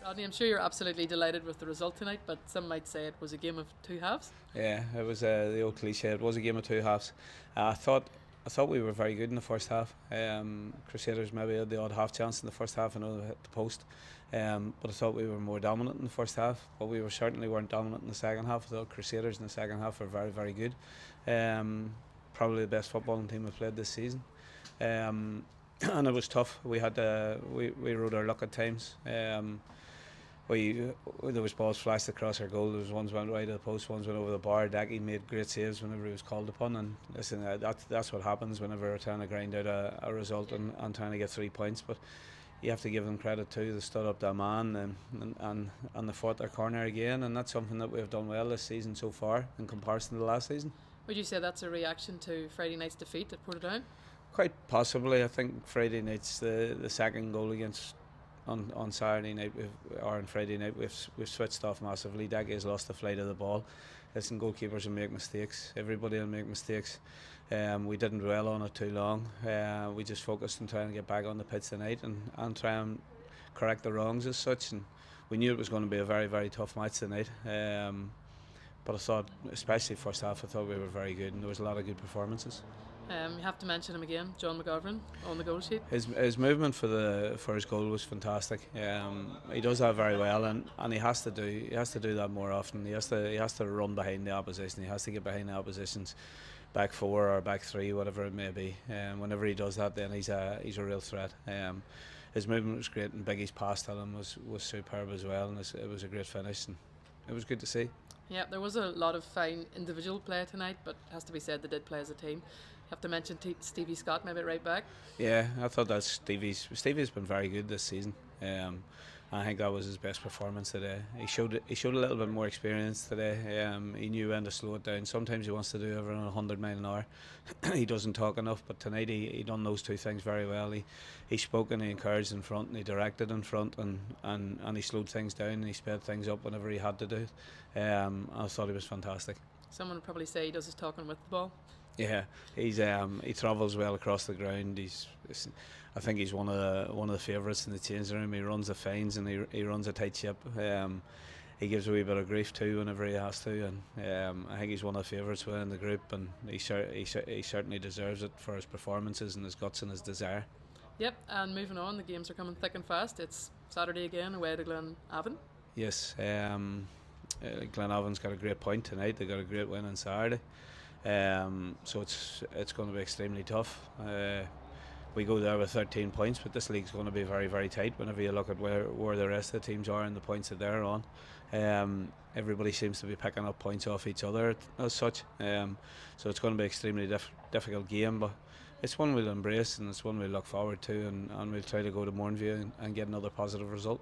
Rodney, I'm sure you're absolutely delighted with the result tonight, but some might say it was a game of two halves. Yeah, it was the old cliche. It was a game of two halves. I thought we were very good in the first half. Crusaders maybe had the odd half chance in the first half and hit the post. But I thought we were more dominant in the first half. But we certainly weren't dominant in the second half. I thought Crusaders in the second half were very, very good. Probably the best footballing team we've played this season. And it was tough. We rode our luck at times. We There was balls flashed across our goal. There was ones went right at the post, ones went over the bar. Daki made great saves whenever he was called upon. And listen, that's what happens whenever we're trying to grind out a result and trying to get 3 points. But you have to give them credit too. They stood up their man and they fought their corner again. And that's something that we've done well this season so far in comparison to the last season. Would you say that's a reaction to Friday night's defeat at Portadown? Quite possibly. I think Friday night's the second goal against on Saturday night or on Friday night we've switched off massively. Daggy has lost the flight of the ball. Listen, goalkeepers will make mistakes. Everybody will make mistakes. We didn't dwell on it too long. We just focused on trying to get back on the pitch tonight and try and correct the wrongs as such. And we knew it was going to be a very, very tough match tonight. But I thought, especially first half, I thought we were very good and there was a lot of good performances. You have to mention him again, John McGovern on the goal sheet. His movement for his goal was fantastic. He does that very well, and he has to do that more often. He has to run behind the opposition. He has to get behind the opposition's back four or back three, whatever it may be. Whenever he does that, then he's a real threat. His movement was great, and Biggie's pass at him was superb as well, and it was a great finish, and it was good to see. Yeah, there was a lot of fine individual play tonight, but it has to be said they did play as a team. You have to mention Stevie Scott, maybe right back. Yeah, I thought that Stevie's been very good this season. I think that was his best performance today. He showed a little bit more experience today. He knew when to slow it down. Sometimes he wants to do everything 100 miles an hour. He doesn't talk enough, but tonight he done those two things very well. He spoke and he encouraged in front and he directed in front and he slowed things down and he sped things up whenever he had to do it. I thought he was fantastic. Someone would probably say he does his talking with the ball. Yeah, he travels well across the ground. I think he's one of the favourites in the change room. He runs the fines and he runs a tight ship. He gives a wee bit of grief too whenever he has to, and I think he's one of the favourites within the group, and he certainly deserves it for his performances and his guts and his desire. Yep, and moving on, the games are coming thick and fast. It's Saturday again away to Dungannon. Yes, Glenavon's got a great point tonight. They got a great win on Saturday. So it's going to be extremely tough. We go there with 13 points, but this league's going to be very, very tight whenever you look at where the rest of the teams are and the points that they're on. Everybody seems to be picking up points off each other as such. So it's going to be an extremely difficult game, but it's one we'll embrace and it's one we'll look forward to, and we'll try to go to Mornview and get another positive result.